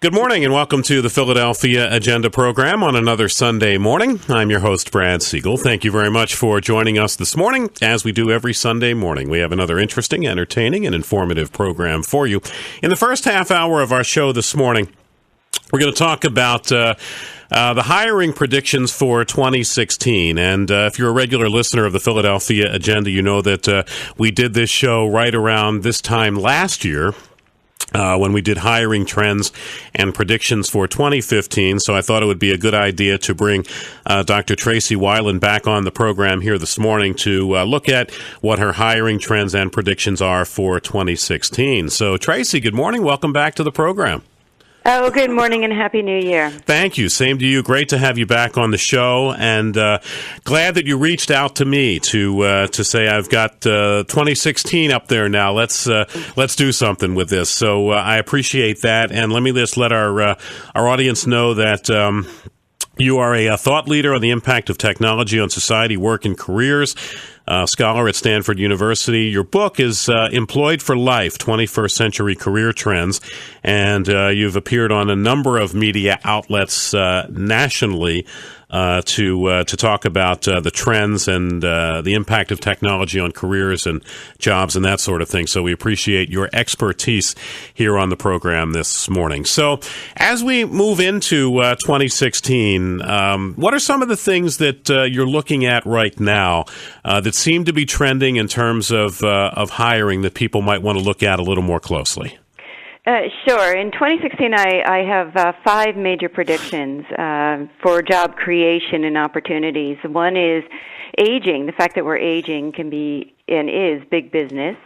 Good morning and welcome to the Philadelphia Agenda program on another Sunday morning. I'm your host, Brad Segall. Thank you very much for joining us this morning. As we do every Sunday morning, we have another interesting, entertaining, and informative program for you. In the first half hour of our show this morning, we're going to talk about the hiring predictions for 2016. And if you're a regular listener of the Philadelphia Agenda, you know that we did this show right around this time last year, when we did hiring trends and predictions for 2015. So I thought it would be a good idea to bring Dr. Tracey Wilen back on the program here this morning to look at what her hiring trends and predictions are for 2016. So, Tracey, good morning. Welcome back to the program. Oh, good morning and Happy New Year. Thank you. Same to you. Great to have you back on the show, and glad that you reached out to me to say I've got 2016 up there now. Let's do something with this. So I appreciate that, and let me just let our audience know that you are a thought leader on the impact of technology on society, work, and careers. Scholar at Stanford University. Your book is Employed for Life, 21st Century Career Trends, and you've appeared on a number of media outlets nationally to talk about the trends and the impact of technology on careers and jobs and that sort of thing. So we appreciate your expertise here on the program this morning. So as we move into 2016, what are some of the things that you're looking at right now that seem to be trending in terms of hiring that people might want to look at a little more closely? Sure. In 2016, I have 5 major predictions for job creation and opportunities. One is aging. The fact that we're aging can be and is big business.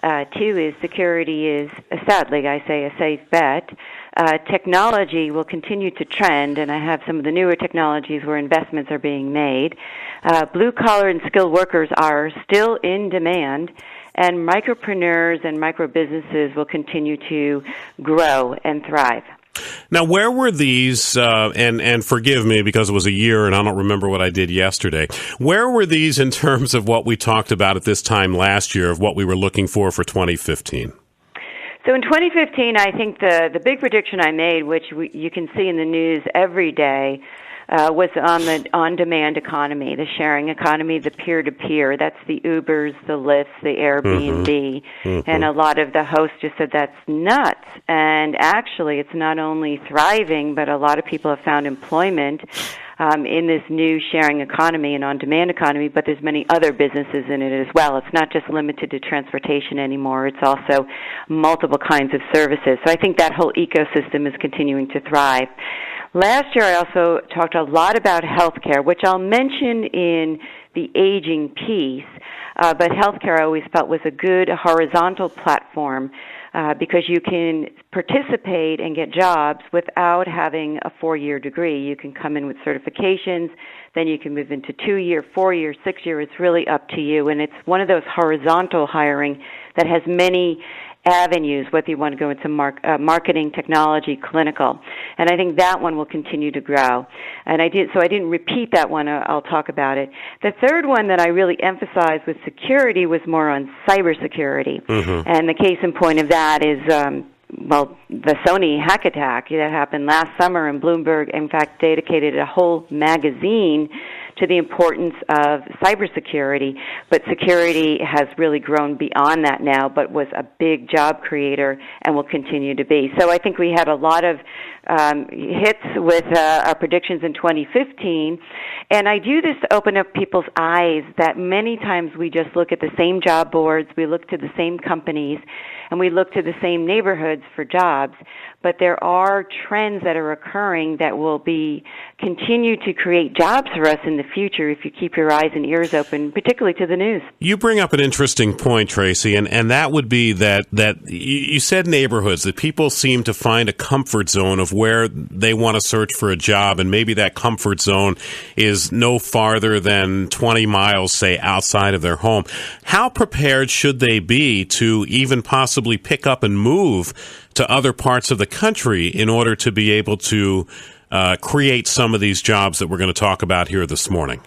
2 is security is, sadly, I say, a safe bet. Technology will continue to trend, and I have some of the newer technologies where investments are being made. Blue-collar and skilled workers are still in demand, and micropreneurs and micro-businesses will continue to grow and thrive. Now, where were these, and forgive me because it was a year and I don't remember what I did yesterday, where were these in terms of what we talked about at this time last year of what we were looking for 2015? So in 2015, I think the big prediction I made, which you can see in the news every day, was on the on-demand economy, the sharing economy, the peer-to-peer. That's the Ubers, the Lyfts, the Airbnb. And a lot of the hosts just said that's nuts. And actually, it's not only thriving, but a lot of people have found employment in this new sharing economy and on-demand economy, but there's many other businesses in it as well. It's not just limited to transportation anymore. It's also multiple kinds of services. So I think that whole ecosystem is continuing to thrive. Last year, I also talked a lot about healthcare, which I'll mention in the aging piece, but healthcare I always felt was a good horizontal platform because you can participate and get jobs without having a 4-year degree. You can come in with certifications, then you can move into 2-year, 4-year, 6-year. It's really up to you, and it's one of those horizontal hiring that has many avenues, whether you want to go into marketing, technology, clinical. And I think that one will continue to grow. And I didn't repeat that one. I'll talk about it. The third one that I really emphasized with security was more on cybersecurity. And the case in point of that is, the Sony hack attack that happened last summer, and Bloomberg, in fact, dedicated a whole magazine to the importance of cybersecurity, but security has really grown beyond that now, but was a big job creator and will continue to be. So I think we had a lot of hits with our predictions in 2015, and I do this to open up people's eyes that many times we just look at the same job boards, we look to the same companies, and we look to the same neighborhoods for jobs, but there are trends that are occurring that will continue to create jobs for us in the future if you keep your eyes and ears open, particularly to the news. You bring up an interesting point, Tracey, and that would be that you said neighborhoods, that people seem to find a comfort zone of where they want to search for a job, and maybe that comfort zone is no farther than 20 miles, say, outside of their home. How prepared should they be to even possibly pick up and move to other parts of the country in order to be able to create some of these jobs that we're going to talk about here this morning?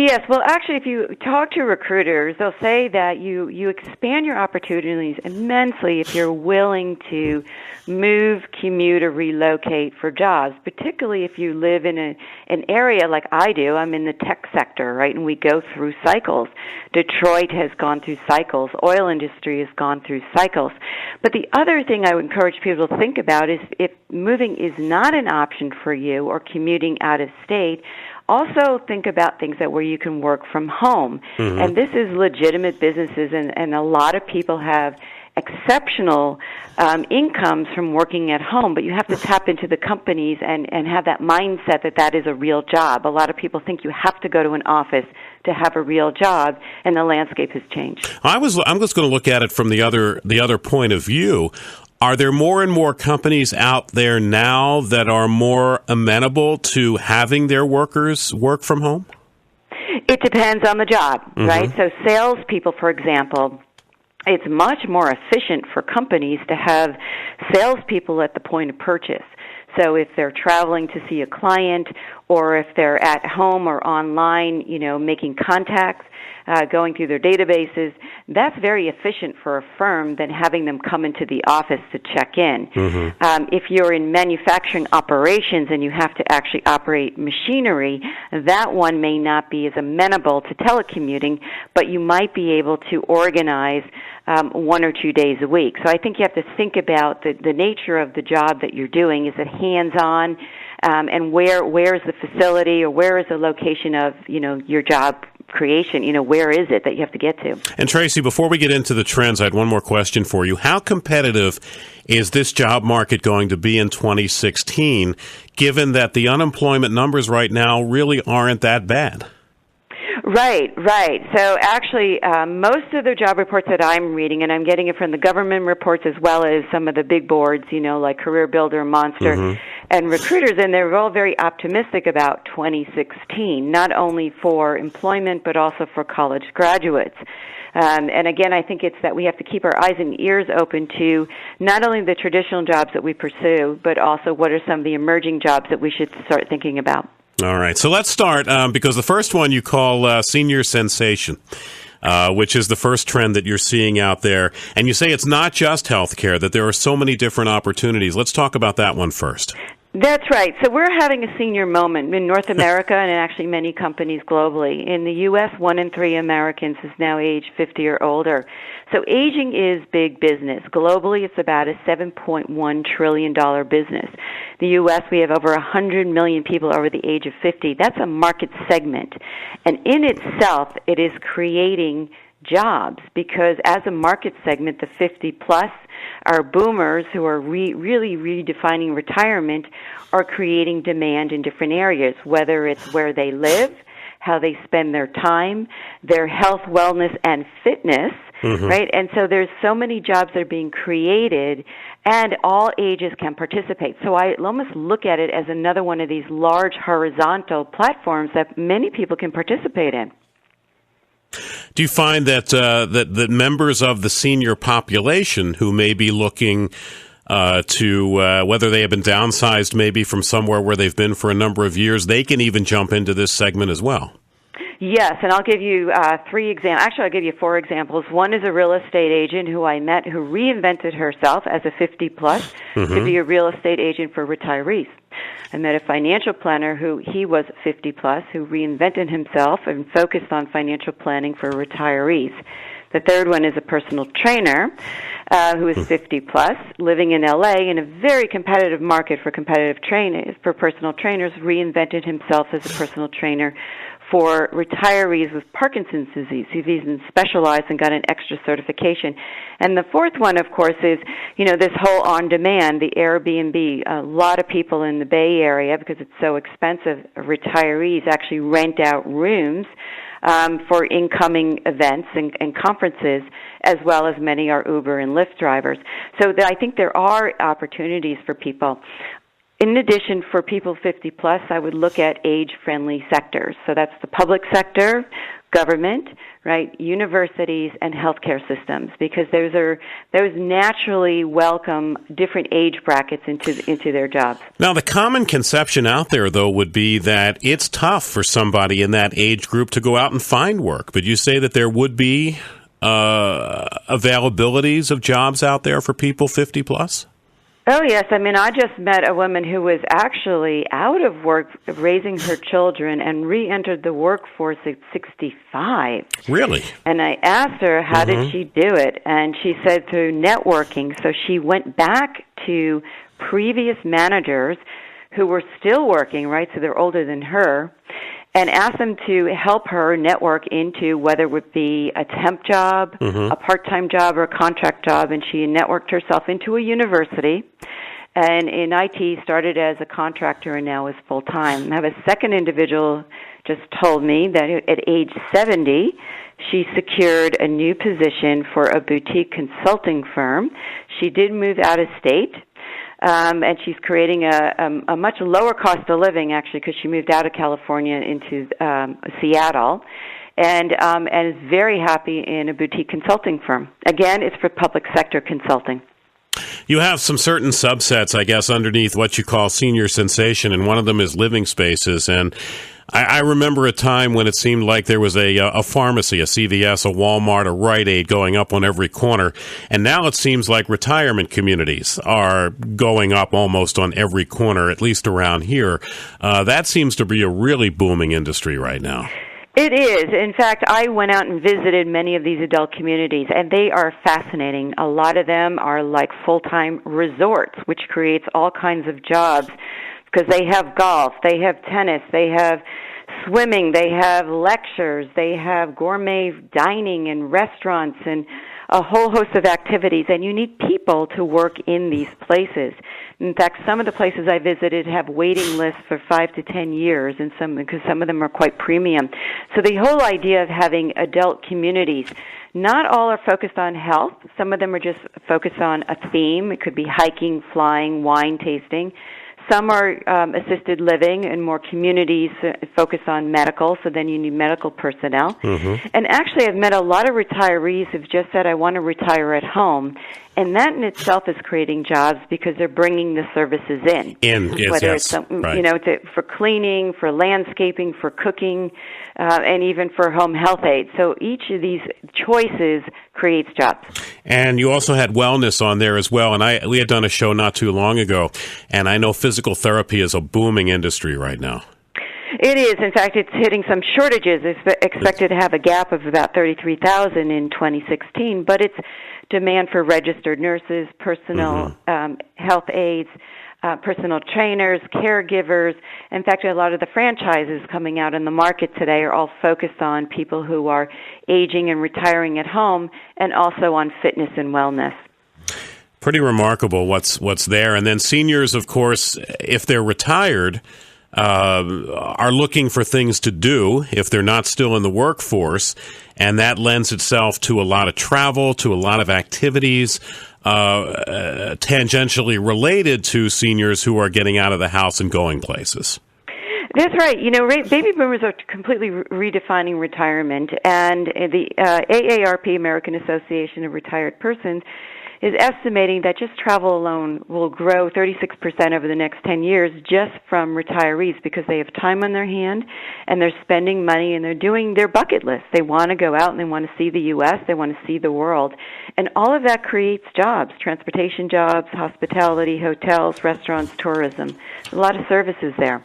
Yes, well, actually, if you talk to recruiters, they'll say that you expand your opportunities immensely if you're willing to move, commute, or relocate for jobs, particularly if you live in an area like I do. I'm in the tech sector, right, and we go through cycles. Detroit has gone through cycles. Oil industry has gone through cycles. But the other thing I would encourage people to think about is if moving is not an option for you or commuting out of state, also think about things that where you can work from home. Mm-hmm. And this is legitimate businesses, and a lot of people have exceptional incomes from working at home, but you have to tap into the companies and have that mindset that that is a real job. A lot of people think you have to go to an office to have a real job, and the landscape has changed. I'm just going to look at it from the other point of view. Are there more and more companies out there now that are more amenable to having their workers work from home? It depends on the job, mm-hmm. right? So salespeople, for example, it's much more efficient for companies to have salespeople at the point of purchase. So if they're traveling to see a client, or if they're at home or online, making contacts, going through their databases, that's very efficient for a firm than having them come into the office to check in. Mm-hmm. If you're in manufacturing operations and you have to actually operate machinery, that one may not be as amenable to telecommuting, but you might be able to organize 1 or 2 days a week. So I think you have to think about the nature of the job that you're doing. Is it hands-on? And where is the facility, or where is the location of, your job creation? Where is it that you have to get to? And Tracey, before we get into the trends, I had one more question for you. How competitive is this job market going to be in 2016, given that the unemployment numbers right now really aren't that bad? Right. So actually, most of the job reports that I'm reading, and I'm getting it from the government reports as well as some of the big boards, like Career Builder, Monster, mm-hmm. and Recruiters, and they're all very optimistic about 2016, not only for employment but also for college graduates. And again, I think it's that we have to keep our eyes and ears open to not only the traditional jobs that we pursue, but also what are some of the emerging jobs that we should start thinking about. All right, so let's start, because the first one you call senior sensation, which is the first trend that you're seeing out there. And you say it's not just healthcare, that there are so many different opportunities. Let's talk about that one first. That's right. So we're having a senior moment in North America and actually many companies globally. In the U.S., 1 in 3 Americans is now age 50 or older. So aging is big business. Globally, it's about a $7.1 trillion business. The U.S., we have over 100 million people over the age of 50. That's a market segment. And in itself, it is creating jobs, because as a market segment, the 50-plus, our boomers who are really redefining retirement are creating demand in different areas, whether it's where they live, how they spend their time, their health, wellness, and fitness, mm-hmm. right? And so there's so many jobs that are being created, and all ages can participate. So I almost look at it as another one of these large horizontal platforms that many people can participate in. Do you find that that members of the senior population who may be looking to whether they have been downsized maybe from somewhere where they've been for a number of years, they can even jump into this segment as well? Yes, and I'll give you 3 examples. Actually, I'll give you 4 examples. One is a real estate agent who I met who reinvented herself as a 50-plus mm-hmm. to be a real estate agent for retirees. I met a financial planner he was 50-plus, who reinvented himself and focused on financial planning for retirees. The third one is a personal trainer who is 50-plus, living in L.A. in a very competitive market for personal trainers, reinvented himself as a personal trainer for retirees with Parkinson's disease. He's even specialized and got an extra certification. And the fourth one, of course, is, this whole on-demand, the Airbnb. A lot of people in the Bay Area, because it's so expensive, retirees actually rent out rooms for incoming events and conferences, as well as many are Uber and Lyft drivers. So I think there are opportunities for people. In addition, for people 50-plus, I would look at age-friendly sectors. So that's the public sector, government, right, universities, and healthcare systems, because those naturally welcome different age brackets into their jobs. Now, the common conception out there, though, would be that it's tough for somebody in that age group to go out and find work. But you say that there would be availabilities of jobs out there for people 50 plus? Oh, yes. I mean, I just met a woman who was actually out of work raising her children and re-entered the workforce at 65. Really? And I asked her, how did she do it? And she said through networking. So she went back to previous managers who were still working, right, so they're older than her, and asked them to help her network into whether it would be a temp job, a part-time job, or a contract job, and she networked herself into a university, and in IT started as a contractor and now is full-time. I have a second individual just told me that at age 70, she secured a new position for a boutique consulting firm. She did move out of state, and she's creating a much lower cost of living, actually, because she moved out of California into Seattle, and is very happy in a boutique consulting firm. Again, it's for public sector consulting. You have some certain subsets, I guess, underneath what you call senior sensation, and one of them is living spaces. And I remember a time when it seemed like there was a pharmacy, a CVS, a Walmart, a Rite Aid going up on every corner. And now it seems like retirement communities are going up almost on every corner, at least around here. That seems to be a really booming industry right now. It is. In fact, I went out and visited many of these adult communities, and they are fascinating. A lot of them are like full-time resorts, which creates all kinds of jobs, because they have golf, they have tennis, they have swimming, they have lectures, they have gourmet dining and restaurants and a whole host of activities, and you need people to work in these places. In fact, some of the places I visited have waiting lists for 5 to 10 years, and because some of them are quite premium. So the whole idea of having adult communities, not all are focused on health. Some of them are just focused on a theme. It could be hiking, flying, wine tasting. Some are assisted living, and more communities focus on medical, so then you need medical personnel. And actually, I've met a lot of retirees who've just said, I want to retire at home. And that in itself is creating jobs because they're bringing the services in. Whether it's for cleaning, for landscaping, for cooking, and even for home health aides. So each of these choices creates jobs. And you also had wellness on there as well. And we had done a show not too long ago, and I know physical therapy is a booming industry right now. It is. In fact, it's hitting some shortages. It's expected to have a gap of about 33,000 in 2016, but it's demand for registered nurses, personal health aides, personal trainers, caregivers. In fact, a lot of the franchises coming out in the market today are all focused on people who are aging and retiring at home, and also on fitness and wellness. Pretty remarkable what's there. And then seniors, of course, if they're retired, are looking for things to do if they're not still in the workforce, and that lends itself to a lot of travel, to a lot of activities tangentially related to seniors who are getting out of the house and going places. That's right. You know, baby boomers are completely redefining retirement, and the AARP, American Association of Retired Persons, is estimating that just travel alone will grow 36% over the next 10 years just from retirees, because they have time on their hand and they're spending money and they're doing their bucket list. They want to go out and they want to see the U.S., they want to see the world. And all of that creates jobs, transportation jobs, hospitality, hotels, restaurants, tourism. A lot of services there.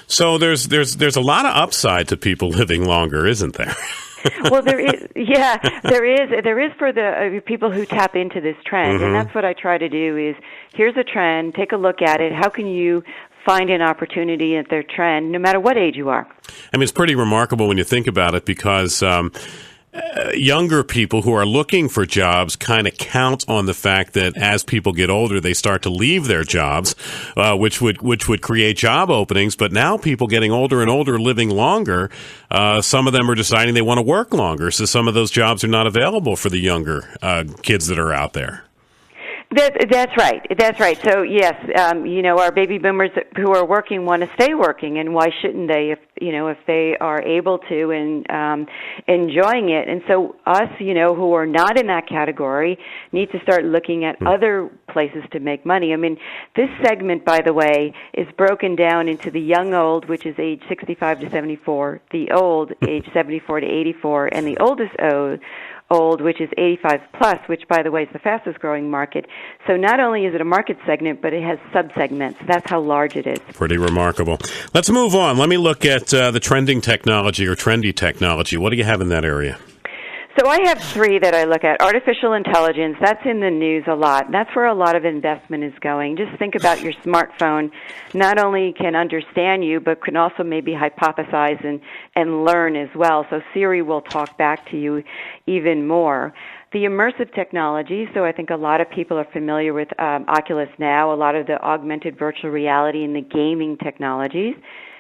So there's a lot of upside to people living longer, isn't there? Well, there is. Yeah, there is for the people who tap into this trend, and that's what I try to do. Is here's a trend, take a look at it. How can you find an opportunity at their trend, no matter what age you are? I mean, it's pretty remarkable when you think about it, because younger people who are looking for jobs kind of count on the fact that as people get older, they start to leave their jobs, which would create job openings. But now people getting older and older, living longer, some of them are deciding they want to work longer. So some of those jobs are not available for the younger kids that are out there. That's right. That's right. So yes, our baby boomers who are working want to stay working, and why shouldn't they? If they are able to and enjoying it, and so us, who are not in that category, need to start looking at other places to make money. I mean, this segment, by the way, is broken down into the young old, which is age 65 to 74, the old, age 74 to 84, and the oldest old, which is 85 plus, which, by the way, is the fastest growing market. So not only is it a market segment, but it has subsegments. That's how large it is. Pretty remarkable. Let's move on. Let me look at the trending technology or trendy technology. What do you have in that area? So I have three that I look at. Artificial intelligence, that's in the news a lot. That's where a lot of investment is going. Just think about your smartphone. Not only can understand you, but can also maybe hypothesize and learn as well. So Siri will talk back to you even more. The immersive technology, so I think a lot of people are familiar with Oculus now, a lot of the augmented virtual reality and the gaming technologies.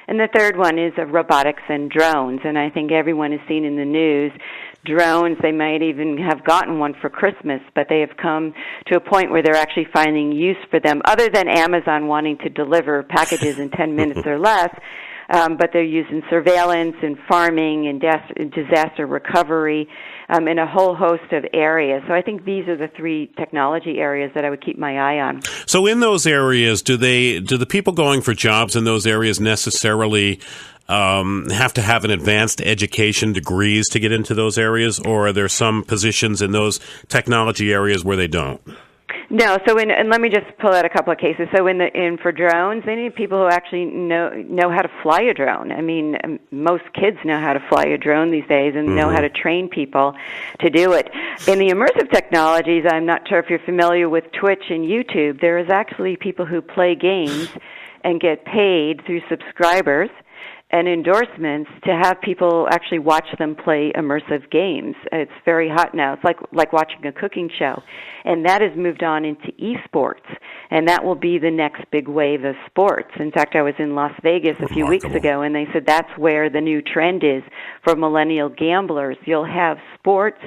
And the third one is robotics and drones. And I think everyone has seen in the news drones. They might even have gotten one for Christmas, but they have come to a point where they're actually finding use for them, other than Amazon wanting to deliver packages in 10 minutes or less. But they're used in surveillance, in farming, in disaster recovery, in a whole host of areas. So I think these are the three technology areas that I would keep my eye on. So in those areas, do the people going for jobs in those areas necessarily have to have an advanced education, degrees to get into those areas, or are there some positions in those technology areas where they don't? No, and let me just pull out a couple of cases. So for drones, they need people who actually know how to fly a drone. I mean, most kids know how to fly a drone these days and know how to train people to do it. In the immersive technologies, I'm not sure if you're familiar with Twitch and YouTube. There is actually people who play games and get paid through subscribers and endorsements to have people actually watch them play immersive games. It's very hot now. It's like watching a cooking show. And that has moved on into esports, and that will be the next big wave of sports. In fact, I was in Las Vegas a few weeks ago, and they said that's where the new trend is for millennial gamblers. You'll have sports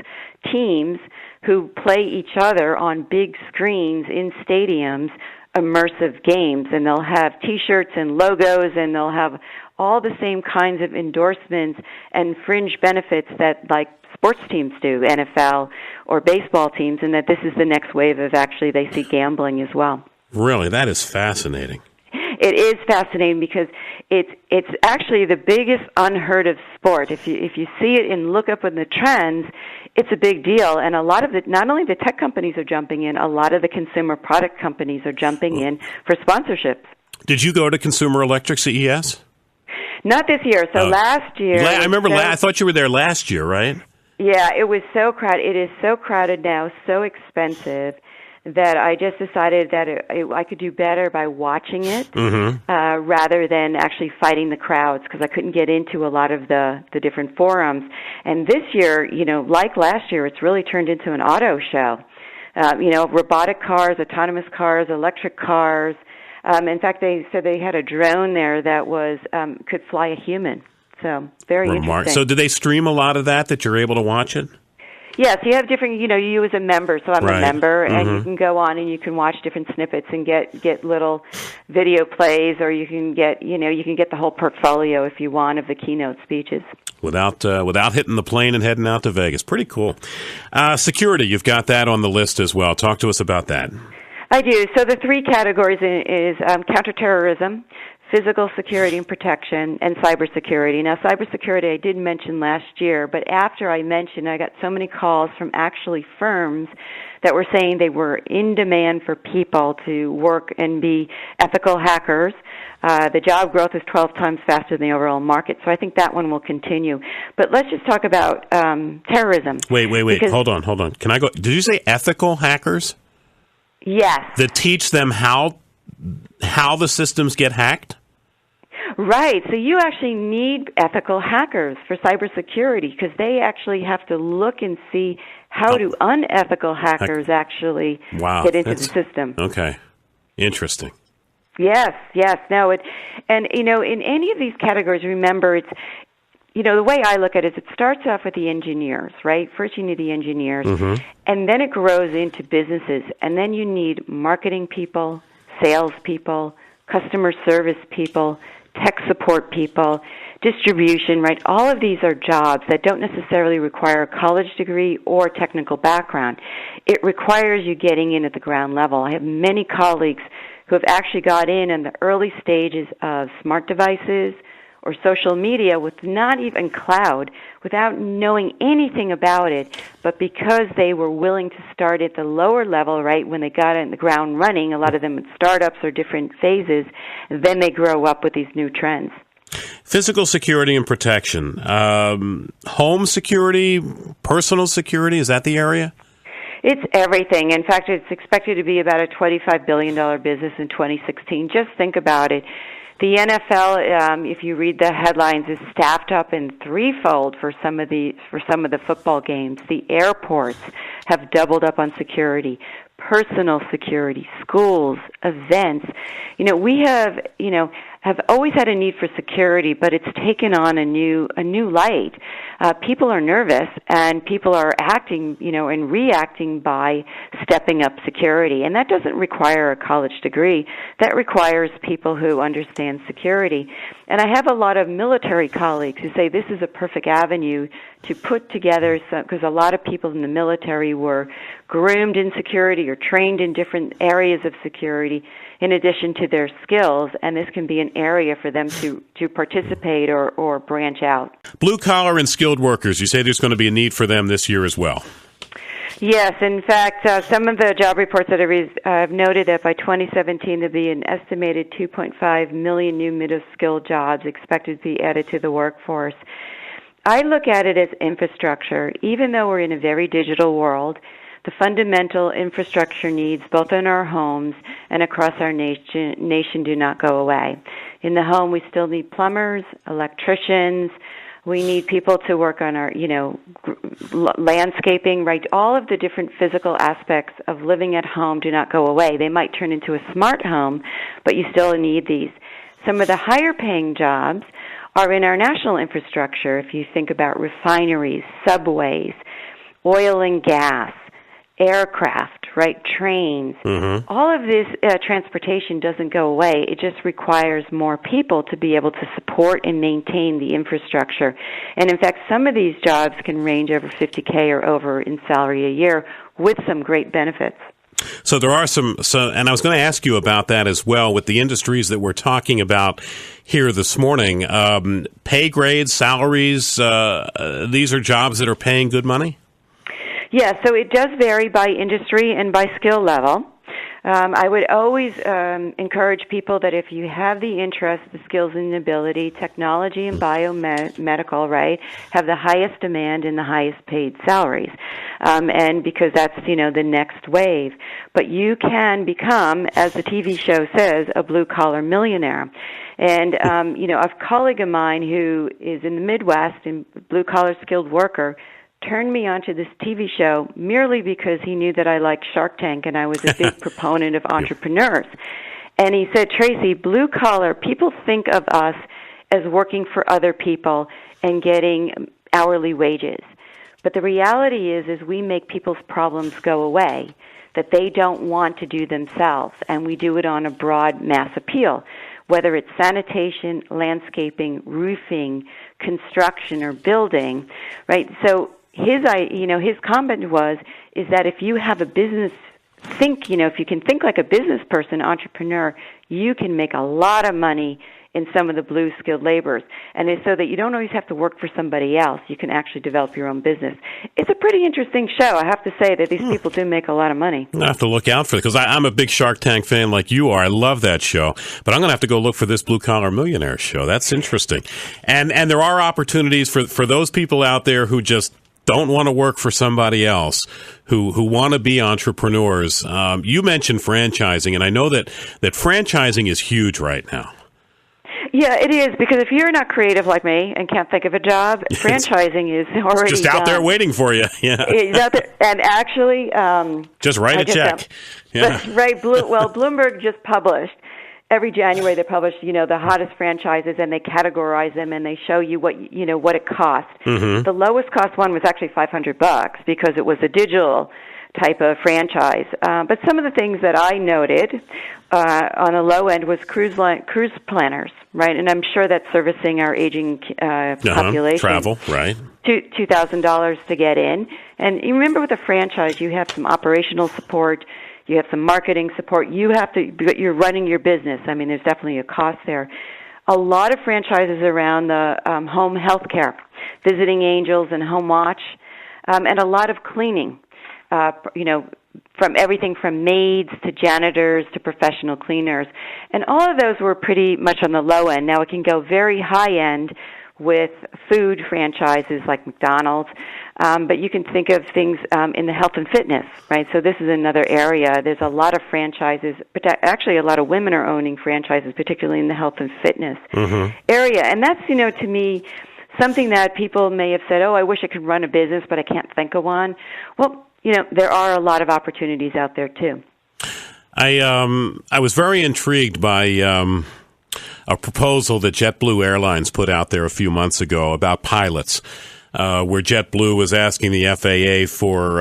teams who play each other on big screens in stadiums, immersive games, and they'll have T-shirts and logos, and they'll have all the same kinds of endorsements and fringe benefits that like sports teams do, NFL or baseball teams, and that this is the next wave of actually they see gambling as well. Really? That is fascinating. It is fascinating because it's actually the biggest unheard of sport. If you see it and look up in the trends, it's a big deal. And a lot of not only the tech companies are jumping in, a lot of the consumer product companies are jumping in for sponsorships. Did you go to Consumer Electric CES? Not this year. So last year. I remember. I thought you were there last year, right? Yeah, it was so crowded. It is so crowded now, so expensive, that I just decided that I could do better by watching it rather than actually fighting the crowds, because I couldn't get into a lot of the different forums. And this year, like last year, it's really turned into an auto show. Robotic cars, autonomous cars, electric cars. In fact, they said they had a drone there that could fly a human. So very interesting. So do they stream a lot of that you're able to watch it? Yes, you have different, you as a member, so I'm a member, and you can go on and you can watch different snippets and get little video plays, or you can get the whole portfolio if you want of the keynote speeches. Without hitting the plane and heading out to Vegas. Pretty cool. Security, you've got that on the list as well. Talk to us about that. I do. So the three categories is counterterrorism, physical security and protection, and cybersecurity. Now, cybersecurity I did mention last year, but after I mentioned, I got so many calls from actually firms that were saying they were in demand for people to work and be ethical hackers. The job growth is 12 times faster than the overall market, so I think that one will continue. But let's just talk about terrorism. Wait. Hold on. Can I go? Did you say ethical hackers? Yes. That teach them how the systems get hacked? Right. So you actually need ethical hackers for cybersecurity, because they actually have to look and see how do unethical hackers actually get into the system. Okay. Interesting. Yes. No. In any of these categories, remember, the way I look at it is it starts off with the engineers, right? First you need the engineers, and then it grows into businesses, and then you need marketing people, sales people, customer service people, tech support people, distribution, right? All of these are jobs that don't necessarily require a college degree or technical background. It requires you getting in at the ground level. I have many colleagues who have actually got in the early stages of smart devices or social media with not even cloud, without knowing anything about it, but because they were willing to start at the lower level, right, when they got in the ground running, a lot of them in startups or different phases, then they grow up with these new trends. Physical security and protection. Home security, personal security, is that the area? It's everything. In fact, it's expected to be about a $25 billion business in 2016. Just think about it. The NFL, if you read the headlines, is staffed up in threefold for some of the football games. The airports have doubled up on security, personal security, schools, events. We have always had a need for security, but it's taken on a new light. People are nervous, and people are acting, and reacting by stepping up security. And that doesn't require a college degree. That requires people who understand security. And I have a lot of military colleagues who say this is a perfect avenue to put together, because a lot of people in the military were groomed in security or trained in different areas of security in addition to their skills, and this can be an area for them to participate or branch out. Blue-collar and skilled workers, you say there's going to be a need for them this year as well. Yes, in fact, some of the job reports that I've noted that by 2017 there'll be an estimated 2.5 million new middle-skilled jobs expected to be added to the workforce. I look at it as infrastructure. Even though we're in a very digital world, the fundamental infrastructure needs, both in our homes and across our nation do not go away. In the home, we still need plumbers, electricians. We need people to work on our, landscaping, right? All of the different physical aspects of living at home do not go away. They might turn into a smart home, but you still need these. Some of the higher-paying jobs are in our national infrastructure. If you think about refineries, subways, oil and gas, aircraft, right, trains, all of this transportation doesn't go away. It just requires more people to be able to support and maintain the infrastructure. And in fact, some of these jobs can range over $50K or over in salary a year with some great benefits. So there are and I was going to ask you about that as well with the industries that we're talking about here this morning. Pay grades, salaries, these are jobs that are paying good money? Yeah, so it does vary by industry and by skill level. I would always encourage people that if you have the interest, the skills and ability, technology and biomedical, right, have the highest demand and the highest paid salaries. And because that's, the next wave. But you can become, as the TV show says, a blue-collar millionaire. And, a colleague of mine who is in the Midwest and blue-collar skilled worker turned me onto this TV show merely because he knew that I liked Shark Tank and I was a big proponent of entrepreneurs. And he said, Tracey, blue collar, people think of us as working for other people and getting hourly wages. But the reality is we make people's problems go away, that they don't want to do themselves, and we do it on a broad mass appeal, whether it's sanitation, landscaping, roofing, construction, or building, right? So his comment is that if you have a business, if you can think like a business person, entrepreneur, you can make a lot of money in some of the blue skilled laborers. And it's so that you don't always have to work for somebody else. You can actually develop your own business. It's a pretty interesting show. I have to say that these people do make a lot of money. I have to look out for it because I'm a big Shark Tank fan like you are. I love that show. But I'm going to have to go look for this Blue Collar Millionaire show. That's interesting. And there are opportunities for those people out there who just don't want to work for somebody else, who want to be entrepreneurs. You mentioned franchising, and I know that franchising is huge right now. Yeah, it is, because if you're not creative like me and can't think of a job, franchising is already it's just out there waiting for you. Yeah, it's out there, and actually, just write a check. Right. Bloomberg just published every January they publish, the hottest franchises, and they categorize them, and they show you what it cost. The lowest cost one was actually $500 because it was a digital type of franchise. But some of the things that I noted on the low end was cruise planners, right? And I'm sure that's servicing our aging population. Travel, right. $2,000 to get in. And you remember with a franchise, you have some operational support, you have some marketing support, you're running your business. I mean, there's definitely a cost there. A lot of franchises around the home health care, visiting angels and home watch, and a lot of cleaning. From everything from maids to janitors to professional cleaners. And all of those were pretty much on the low end. Now it can go very high end with food franchises like McDonald's, but you can think of things in the health and fitness, right? So this is another area. There's a lot of franchises, but actually a lot of women are owning franchises, particularly in the health and fitness area. And that's, to me, something that people may have said, I wish I could run a business, but I can't think of one. Well, there are a lot of opportunities out there too. I was very intrigued by a proposal that JetBlue Airlines put out there a few months ago about pilots, where JetBlue was asking the FAA for,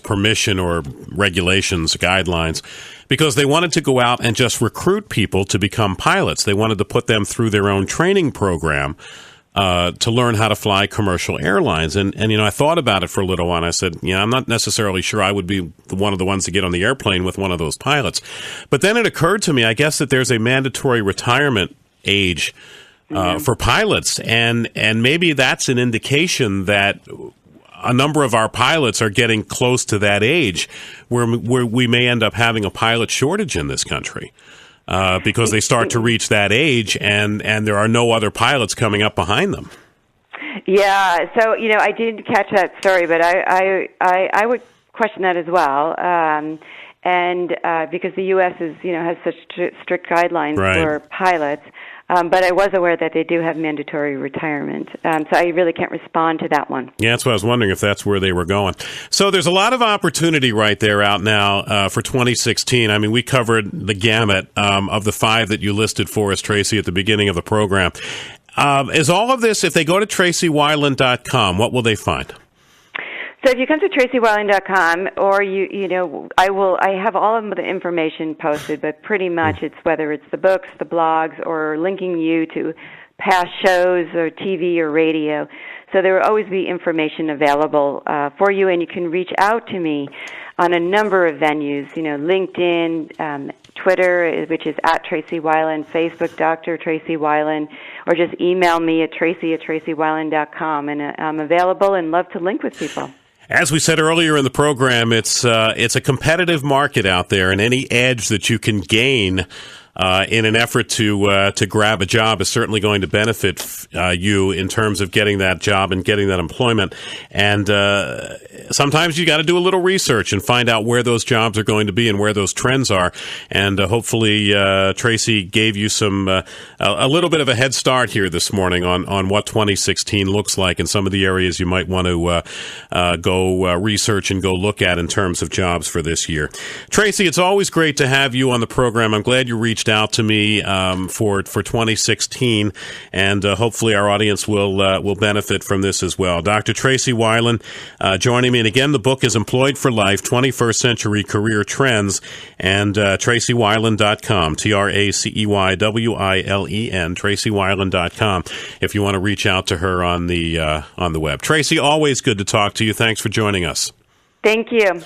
permission or regulations, guidelines, because they wanted to go out and just recruit people to become pilots. They wanted to put them through their own training program to learn how to fly commercial airlines. And I thought about it for a little while, and I said, I'm not necessarily sure I would be one of the ones to get on the airplane with one of those pilots. But then it occurred to me, I guess, that there's a mandatory retirement age for pilots, and maybe that's an indication that a number of our pilots are getting close to that age where we may end up having a pilot shortage in this country. Because they start to reach that age, and there are no other pilots coming up behind them. Yeah, so I didn't catch that story, but I would question that as well, and because the U.S. has such strict guidelines for pilots. But I was aware that they do have mandatory retirement, so I really can't respond to that one. Yeah, that's what I was wondering, if that's where they were going. So there's a lot of opportunity right there out now for 2016. I mean, we covered the gamut of the 5 that you listed for us, Tracey, at the beginning of the program. Is all of this, if they go to TraceyWilen.com, what will they find? So if you come to TraceyWilen.com, or I have all of the information posted, but pretty much it's whether it's the books, the blogs, or linking you to past shows or TV or radio. So there will always be information available for you, and you can reach out to me on a number of venues, LinkedIn, Twitter, which is @TraceyWilen, Facebook, Dr. Tracey Wilen, or just email me at Tracey@TraceyWilen.com, and I'm available and love to link with people. As we said earlier in the program, it's a competitive market out there, and any edge that you can gain in an effort to grab a job is certainly going to benefit you in terms of getting that job and getting that employment. And sometimes you got to do a little research and find out where those jobs are going to be and where those trends are. And hopefully, Tracey gave you a little bit of a head start here this morning on what 2016 looks like and some of the areas you might want to go research and go look at in terms of jobs for this year. Tracey, it's always great to have you on the program. I'm glad you reached out to me for 2016, and hopefully our audience will benefit from this as well. Dr. Tracey Wilen joining me, and again, the book is Employed for Life, 21st Century Career Trends, and TraceyWilen.com, TraceyWilen, TraceyWilen.com, if you want to reach out to her on the web. Tracey, always good to talk to you. Thanks for joining us. Thank you.